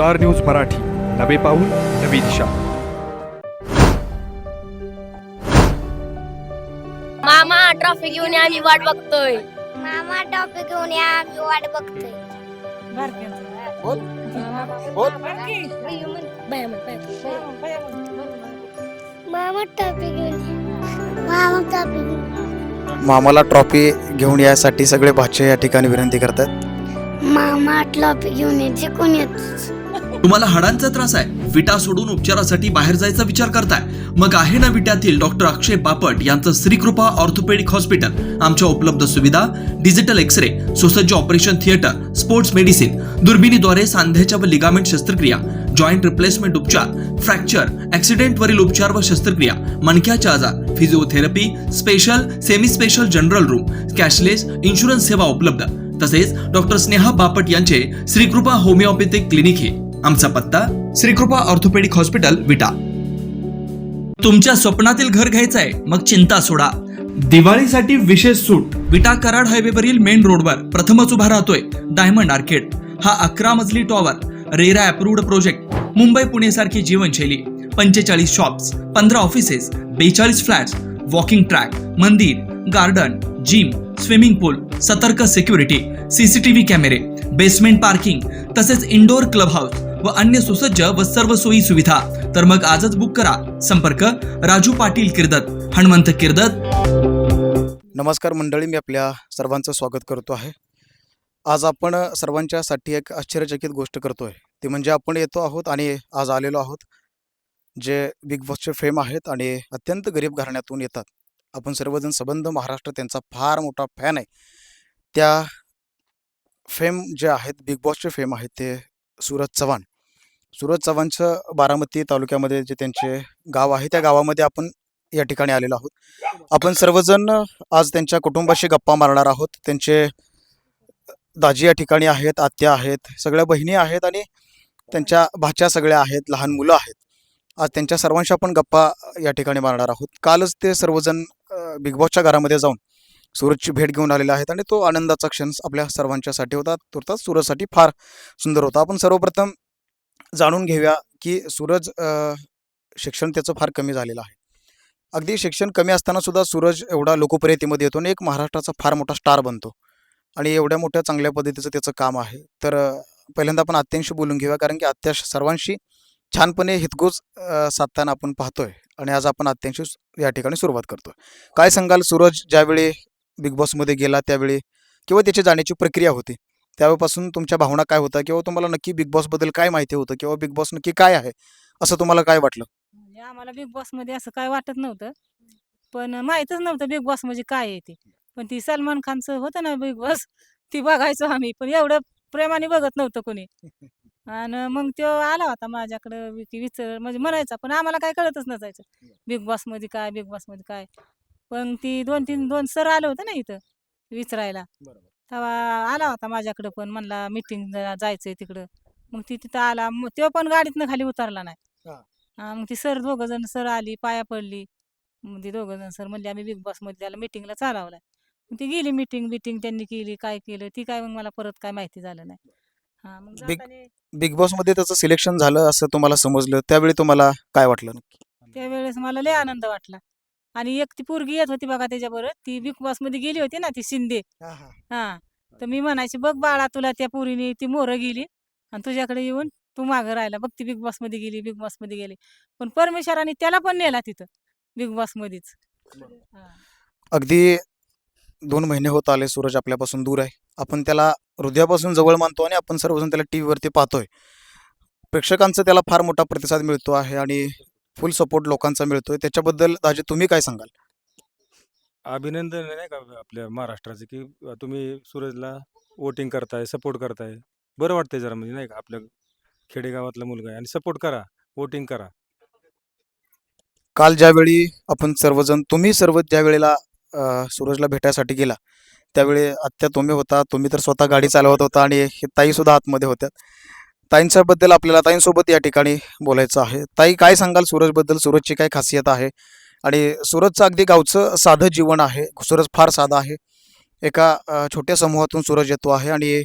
Star news Marathi, नवे पाऊल नवी दिशा. मामा ट्रॉफी घेऊन या, आम्ही वाट बघतोय. मामा टॉपिक घेऊन या, आम्ही वाट बघतोय. मामा टॉपिक घेऊन मामा टॉपिक घेऊन मामाला ट्रॉफी घेऊन यासाठी सगळे भाचे या ठिकाणी विनंती करतात. मामा टॉपिक घेऊन यायचे कोण येत. तुम्हाला हाडांचा त्रास आहे, विटा सोडून उपचारासाठी बाहेर जायचा विचार करताय? मग आहे ना विट्यातील डॉक्टर अक्षय बापट यांचं श्रीकृपा ऑर्थोपेडिक हॉस्पिटल. आमच्या उपलब्ध सुविधा डिजिटल एक्सरे, सुसज्ज ऑपरेशन थिएटर, स्पोर्ट्स मेडिसिन, दुर्बिणीद्वारे सांध्याच्या व लिगामेंट शस्त्रक्रिया, जॉईंट रिप्लेसमेंट उपचार, फ्रॅक्चर, ऍक्सिडेंटवरील उपचार व शस्त्रक्रिया, मणक्याचे आजार, physiotherapy, special semi special general room, cashless insurance सेवा उपलब्ध. तसेच डॉक्टर स्नेहा बापट यांचे श्रीकृपा होमिओपॅथिक क्लिनिक हे. आमचा पत्ता श्रीकृपा ऑर्थोपेडिक हॉस्पिटल, विटा. तुमच्या स्वप्नातील घर घ्यायचं आहे? मग चिंता सोडा. दिवाळीसाठी विशेष सूट. विटा कराड हायवेवरील मेन रोडवर प्रथमच उभा राहतोय डायमंड आर्केड. हा 11 मजली tower, RERA approved project. Mumbai Pune सारखी जीवनशैली. 45 shops, 15 offices, 42 flats, walking track, मंदिर, गार्डन, जिम, स्विमिंग पूल, सतर्क सिक्युरिटी, सीसीटीव्ही कॅमेरे, बेसमेंट पार्किंग, तसेच इंडोर क्लब हाऊस व अन्य सुसज्ज व सर्व सोयी सुविधा. तर मग आजच बुक करा. संपर्क राजू पाटील किर्दत, हनुमंत किर्दत. नमस्कार मंडळी, मी आपल्या सर्वांचं स्वागत करतो आहे. आज आपण सर्वांच्यासाठी एक आश्चर्यचकित गोष्ट करतोय. ती म्हणजे आपण येतो आहोत आणि आज आलेलो आहोत जे बिग बॉसचे फेम आहेत आणि अत्यंत गरीब घराण्यातून येतात. आपण सर्वजण संबंध महाराष्ट्र त्यांचा फार मोठा फॅन आहे. त्या फेम जे आहेत, बिग बॉसचे फेम आहेत, ते सूरज चव्हाण. सूरज चव्हाणचं बारामती तालुक्यामध्ये जे त्यांचे गाव आहे, त्या गावामध्ये आपण या ठिकाणी आलेलो आहोत. आपण सर्वजण आज त्यांच्या कुटुंबाशी गप्पा मारणार आहोत. त्यांचे दाजी या ठिकाणी आहेत, आत्या आहेत, सगळ्या बहिणी आहेत आणि त्यांच्या भाच्या सगळ्या आहेत, लहान मुलं आहेत. आज त्यांच्या सर्वांशी आपण गप्पा या ठिकाणी मारणार आहोत. कालच ते सर्वजण बिग बॉसच्या घरामध्ये जाऊन सूरजची भेट घेऊन आलेले आहेत आणि तो आनंदाचा क्षण आपल्या सर्वांच्यासाठी होता. तुर्तास सूरजसाठी फार सुंदर होता. आपण सर्वप्रथम जाणून घेऊया की सूरज शिक्षण त्याचं फार कमी झालेलं आहे. अगदी शिक्षण कमी असताना सुद्धा सूरज एवढा लोकप्रियतेमध्ये येतो आणि एक महाराष्ट्राचा फार मोठा स्टार बनतो आणि एवढ्या मोठ्या चांगल्या पद्धतीचं त्याचं काम आहे. तर पहिल्यांदा आपण आत्यांशी बोलून घेऊया, कारण की आत्या सर्वांशी छानपणे हितगुज साधताना आपण पाहतोय आणि आज आपण आत्यांशी या ठिकाणी सुरुवात करतोय. काय सांगाल सूरज, ज्यावेळी बिग बॉसमध्ये गेला त्यावेळी किंवा त्याची जाण्याची प्रक्रिया होती त्यावेळेपासून तुमच्या भावना काय होता, किंवा तुम्हाला नक्की बिग बॉसबद्दल काय माहिती होतं, किंवा बिग बॉस नक्की काय आहे असं तुम्हाला काय वाटलं? म्हणजे आम्हाला बिग बॉस मध्ये असं काय वाटत नव्हतं, पण माहीतच नव्हतं बिग बॉस म्हणजे काय आहे ते. पण ती सलमान खानचं होतं ना बिग बॉस, ती बघायचो आम्ही, पण एवढं प्रेमाने बघत नव्हतं कोणी. आणि मग तो आला होता माझ्याकडं विचार म्हणजे म्हणायचा, पण आम्हाला काय कळतच नसायचं बिग बॉस मध्ये काय, बिग बॉस मध्ये काय. पण ती दोन सर आले होते ना इथं विचारायला, तेव्हा आला होता माझ्याकडं, पण म्हणला मीटिंग जायचंय तिकडं. मग ती तिथं आला, मग तो पण गाडीतनं खाली उतरला नाही. मग ती दोघं जण सर आली, पाया पडली. मग ती दोघं जण सर म्हणले आम्ही बिग बॉस मध्ये त्याला मीटिंगला चालवलाय. मग ती गेली मीटिंग त्यांनी केली, काय केलं ती काय, मग मला परत काय माहिती झालं नाही. मग जाताना बिग बॉसमध्ये त्याचं सिलेक्शन झालं असं तुम्हाला समजलं, त्यावेळी तुम्हाला काय वाटलं नक्की? त्यावेळेस मला लय आनंद वाटला. आणि एक ती पोरगी येत होती बघा त्याच्याबरोबर, ती बिग बॉस मध्ये गेली होती ना, ती शिंदे. तर मी म्हणायची, बघ बाळा तुला त्या पोरीने ती मोरं गेली आणि तुझ्याकडे येऊन तू मागं राहिला, बघ ती बिग बॉस मध्ये गेली, बिग बॉस मध्ये गेली. पण परमेश्वराने त्याला पण नेला तिथं बिग बॉस मध्येच. अगदी 2 महिने होत आले सूरज आपल्यापासून दूर आहे. आपण त्याला हृदयापासून जवळ मानतो आणि आपण सर्वजण त्याला टी व्हीवरती पाहतोय. प्रेक्षकांचा त्याला फार मोठा प्रतिसाद मिळतो आहे आणि फुल सपोर्ट लोकांचा मिळतोय. त्याच्याबद्दल दाजी तुम्ही काय सांगाल? अभिनंदन आहे नाही का आपल्या महाराष्ट्राचं, की तुम्ही सूरजला वोटिंग करताय, सपोर्ट करताय. बरं वाटतंय जरा, म्हणजे नाही का, आपल्या खेडेगावातला मुलगा आहे आणि सपोर्ट करा, वोटिंग करा. काल ज्यावेळी आपण सर्वजण, तुम्ही सर्व ज्या वेळेला सूरजला भेटायसाठी गेला त्यावेळी आत्या तुम्ही होता, तुम्ही तर स्वतः गाडी चालवत होता आणि ताई सुद्धा आतमध्ये होत्या. ताईंच्याबद्दल आपल्याला ताईंसोबत या ठिकाणी बोलायचं आहे. ताई, काय सांगाल सूरजबद्दल? सूरजची काय खासियत आहे आणि सूरजचं अगदी गावचं साधं जीवन आहे. सूरज फार साधा आहे. एका छोट्या समूहातून सूरज येतो आहे आणि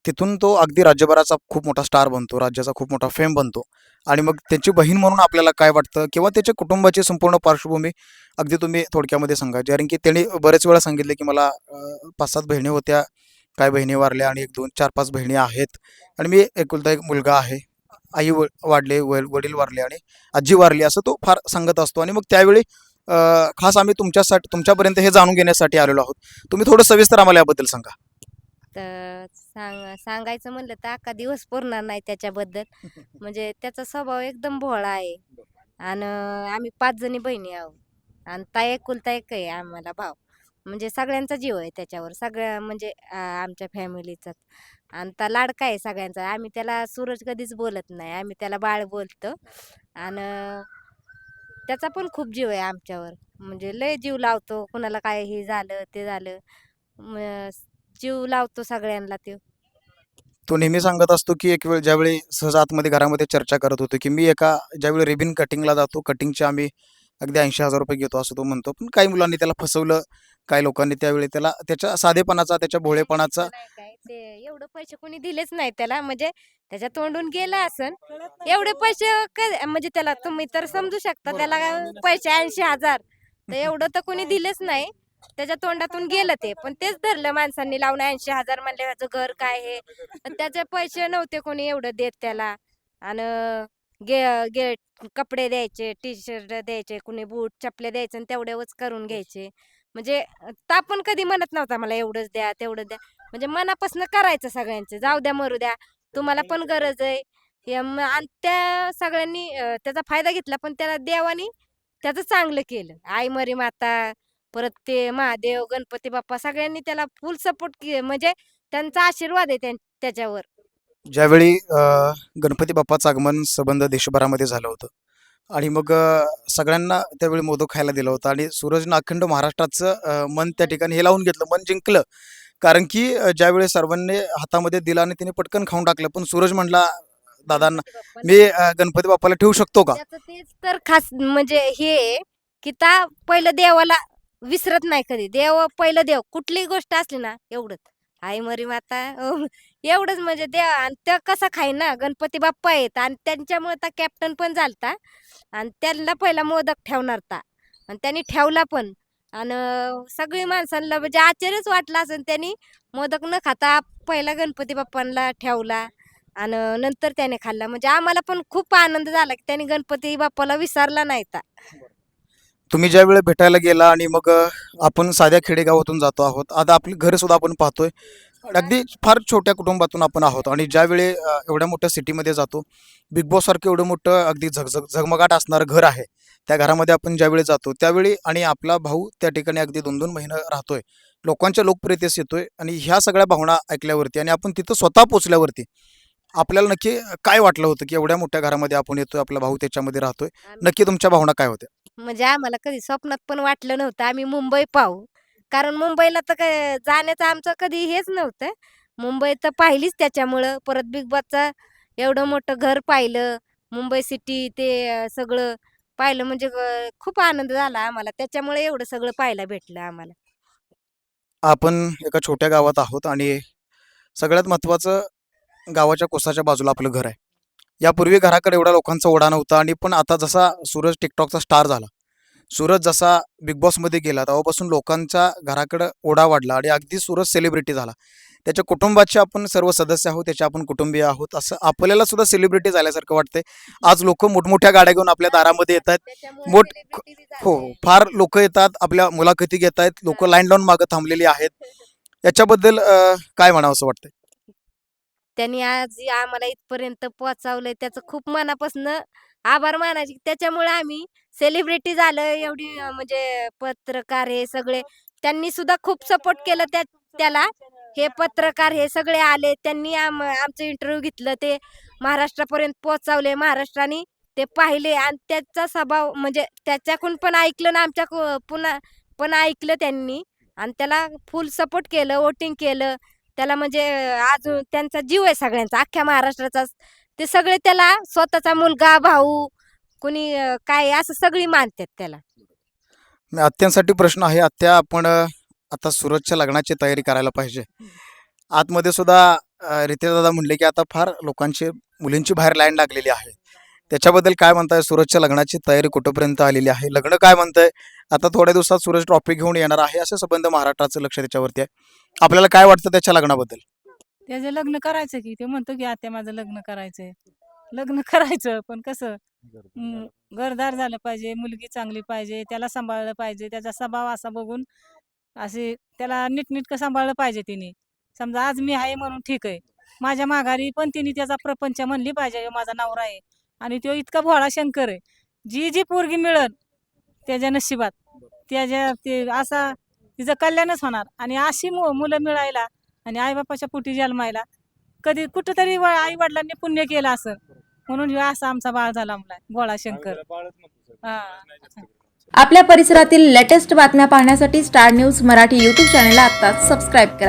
तिथून तो अगदी राज्यभराचा खूप मोठा स्टार बनतो, राज्याचा खूप मोठा फेम बनतो आणि मग त्याची बहीण म्हणून आपल्याला काय वाटतं किंवा त्याच्या कुटुंबाची संपूर्ण पार्श्वभूमी अगदी तुम्ही थोडक्यामध्ये सांगा. कारण की त्यांनी बरेच वेळा सांगितले की मला 5-7 बहिणी होत्या, काय बहिणी वारल्या आणि 1-2, 4-5 बहिणी आहेत आणि मी एकुलता एक मुलगा आहे. आई वारले, वडील वारले आणि आजी वारली असं तो फार सांगत असतो आणि मग त्यावेळी खास आम्ही तुमच्यापर्यंत हे जाणून घेण्यासाठी आलेलो आहोत. तुम्ही थोडं सविस्तर आम्हाला याबद्दल सांगा. तर सांगायचं म्हणलं तर अख्खा दिवस पुरणार नाही त्याच्याबद्दल. म्हणजे त्याचा स्वभाव एकदम भोळा आहे. आणि आम्ही 5 जणी बहिणी आहोत. आणि एकुलता एक आहे आम्हाला भाऊ. म्हणजे सगळ्यांचा जीव आहे त्याच्यावर. सगळ्या म्हणजे आमच्या फॅमिलीचाच. आणि लाडका आहे सगळ्यांचा. आम्ही त्याला सूरज कधीच बोलत नाही. आम्ही त्याला बाळ बोलतो. आणि त्याचा पण खूप जीव आहे आमच्यावर. म्हणजे लय जीव लावतो. कुणाला काय हे झालं, ते झालं. म जीव लावतो सगळ्यांना त्यो. तो नेहमी सांगत असतो की एक वेळ ज्यावेळी सहज आतमध्ये घरामध्ये चर्चा करत होतो की मी ज्यावेळी रिबिन कटिंगला जातो, कटिंगचे आम्ही अगदी 80,000 रुपये घेतो असं तो म्हणतो. पण काही मुलांनी त्याला फसवलं, काही लोकांनी त्यावेळी त्याला त्याच्या साधेपणाचा, त्याच्या भोळेपणाचा तसं नाही काय. ते एवढे पैसे कोणी दिलेच नाही त्याला. म्हणजे त्याच्या तोंडून गेलं असन. एवढे पैसे म्हणजे त्याला तुम्ही तर समजू शकता त्याला पैसे 80,000. तर एवढं तर कोणी दिलेच नाही. त्याच्या तोंडातून गेलं ते. पण तेच धरलं माणसांनी लावून 80,000 म्हणले ह्याचं घर काय हे. आणि त्याचे पैसे नव्हते कोणी एवढं देत त्याला. आणि गे गे कपडे द्यायचे, टी-शर्ट द्यायचे, कुणी बूट, चपले द्यायचे आणि तेवढ्यावरच करून घ्यायचे. म्हणजे पण कधी म्हणत नव्हता मला एवढंच द्या, तेवढं द्या. म्हणजे मनापासून करायचं सगळ्यांचं. जाऊ द्या, मरू द्या. तुम्हाला पण गरज आहे. आणि त्या सगळ्यांनी त्याचा फायदा घेतला. पण त्याला देवानी त्याचं चांगलं केलं. आई मरी माता, परत ते महादेव, गणपती बाप्पा सगळ्यांनी त्याला फुल सपोर्ट म्हणजे त्यांचा आशीर्वाद आहे त्याच्यावर. ज्यावेळी गणपती बाप्पाचं आगमन संबंध देशभरामध्ये झालं होतं आणि मग सगळ्यांना त्यावेळी मोदक खायला दिला होता आणि सूरजनं अखंड महाराष्ट्राचं मन त्या ठिकाणी हे लावून घेतलं, मन जिंकलं. कारण की ज्यावेळी सर्वांनी हातामध्ये दिला आणि त्याने पटकन खाऊन टाकलं. पण सूरज म्हणला दादांना, गणपती बाप्पाला "मी गणपती बाप्पाला ठेवू शकतो का?" त्याचं तेच तर खास म्हणजे हे आहे, की पहिलं देवाला विसरत नाही कधी. पहिलं देव कुठलीही गोष्ट असली ना एवढंच. आई मरी माता एवढंच म्हणजे देव. आणि ते कसं खाईन ना, गणपती बाप्पा आहेत आणि त्यांच्यामुळे कॅप्टन पण झालता. आणि त्यांना पहिला मोदक ठेवणार आणि त्यांनी ठेवला पण. आणि सगळी माणसांना म्हणजे आश्चर्यच वाटलं असेल. त्यांनी मोदक न खाता पहिला गणपती बाप्पांना ठेवला आणि नंतर त्याने खाल्ला. म्हणजे आम्हाला पण खूप आनंद झाला की त्याने गणपती बाप्पाला विसरला नाही. तुम्ही ज्यावेळी भेटायला गेला आणि मग आपण साध्या खेडेगावातून जातो आहोत. आता आपली घरं सुद्धा आपण पाहतोय. अगदी फार छोट्या कुटुंबातून आपण आहोत आणि ज्यावेळी एवढ्या मोठ्या सिटीमध्ये जातो, बिग बॉससारखं एवढं मोठं अगदी झगमगाट असणारं घर आहे. त्या घरामध्ये आपण ज्यावेळी जातो त्यावेळी आणि आपला भाऊ त्या ठिकाणी अगदी 2-2 महिने राहतोय. लोकांच्या लोकप्रियतेस येतोय आणि ह्या सगळ्या भावना ऐकल्यावरती आणि आपण तिथं स्वतः पोहोचल्यावरती आपल्याला नक्की काय वाटलं होतं, की एवढ्या मोठ्या घरामध्ये आपण येतोय, आपला भाऊ त्याच्यामध्ये राहतोय. नक्की तुमच्या भावना काय होत्या? म्हणजे आम्हाला कधी स्वप्नात पण वाटलं नव्हतं आम्ही मुंबई पाहू. कारण मुंबईला तर काय जाण्याचं आमचं कधी हेच नव्हतं. मुंबई तर पाहिलीच त्याच्यामुळं. परत बिग बॉसचं एवढं मोठं घर पाहिलं. मुंबई सिटी ते सगळं पाहिलं. म्हणजे खूप आनंद झाला आम्हाला. त्याच्यामुळे एवढं सगळं पाहायला भेटलं आम्हाला. आपण एका छोट्या गावात आहोत आणि सगळ्यात महत्त्वाचं गावाच्या कोसाच्या बाजूला आपलं घर आहे. यापूर्वी घराकडे एवढा लोकांचा ओढा नव्हता आणि पण आता जसा सूरज टिकटॉकचा स्टार झाला, सूरज जसा बिग बॉसमध्ये गेला तेव्हापासून लोकांचा घराकडं ओढा वाढला आणि अगदी सूरज सेलिब्रिटी झाला. त्याच्या कुटुंबाचे आपण सर्व सदस्य आहोत, त्याचे आपण कुटुंबीय आहोत. असं आपल्याला सुद्धा सेलिब्रिटी झाल्यासारखं वाटतंय. आज लोकं मोठमोठ्या गाड्या घेऊन आपल्या दारामध्ये येत आहेत. त्याच्यामुळे मोठ celebrity बी हो, झाले. फार लोकं येतात, आपल्या मुलाखती घेत आहेत. लोकं लाईन लावून मागं थांबलेली आहेत. याच्याबद्दल काय म्हणावंसं वाटतंय? त्यांनी आज आम्हाला इथपर्यंत पोहोचवलंय त्याचं खूप मनापासून आभार मानायचे. त्याच्यामुळे आम्ही सेलिब्रिटी झालं. एवढी म्हणजे पत्रकार हे सगळे त्यांनी सुद्धा खूप सपोर्ट केलं त्याला. हे पत्रकार हे सगळे आले. त्यांनी आमचं इंटरव्ह्यू घेतलं. ते महाराष्ट्रापर्यंत पोहोचवले. महाराष्ट्राने ते पाहिले आणि त्याचा स्वभाव म्हणजे त्याच्याकडून पण ऐकलं ना पुन्हा पण ऐकलं त्यांनी. आणि त्याला फुल सपोर्ट केलं, वोटिंग केलं. त्याला म्हणजे अजून त्यांचा जीव आहे सगळ्यांचा, अख्ख्या महाराष्ट्राचा. ते सगळे त्याला स्वतःचा मुलगा, भाऊ, कुणी काय असं सगळी मानतात त्याला. आत्यांसाठी प्रश्न आहे. आत्या, आपण आता सूरजच्या लग्नाची तयारी करायला पाहिजे. आतमध्ये सुद्धा रितेश दादा म्हणले की आता फार मुलींची बाहेर लाईन लागलेली आहे. त्याच्याबद्दल काय म्हणताय? सूरजच्या लग्नाची तयारी कुठपर्यंत आलेली आहे? लग्न काय म्हणतंय? आता थोड्या दिवसात सूरज ट्रॉफी घेऊन येणार आहे, असे संबंध महाराष्ट्राचं लक्ष त्याच्यावरती आहे. आपल्याला काय वाटतं त्याच्या लग्नाबद्दल? त्याचं लग्न करायचं की ते म्हणतो की आता माझं लग्न करायचंय. लग्न करायचं पण कसं घरदार झालं पाहिजे, मुलगी चांगली पाहिजे, त्याला सांभाळलं पाहिजे, त्याचा स्वभाव असा बघून असे त्याला नीटनीटकं सांभाळलं पाहिजे तिने. समजा आज मी आहे म्हणून ठीक आहे, माझ्या माघारी पण तिने त्याचा प्रपंच म्हणली पाहिजे, ह्यो माझा नवरा आहे आणि तो इतका भोळा शंकर आहे. जी जी पोरगी मिळल त्याच्या नशिबात ते असा तिचं कल्याणच होणार. आणि अशी मुलं मिळायला आणि आईबापाच्या पोटी जन्मायला कधी कुठंतरी आई वडिलांनी पुण्य केलं असं म्हणून ह्यो असा आमचा बाळ झाला भोळा शंकर. हा. आपल्या परिसरातील लेटेस्ट बातम्या पाहण्यासाठी स्टार न्यूज मराठी यूट्यूब चॅनलला आत्ताच सबस्क्राईब करा.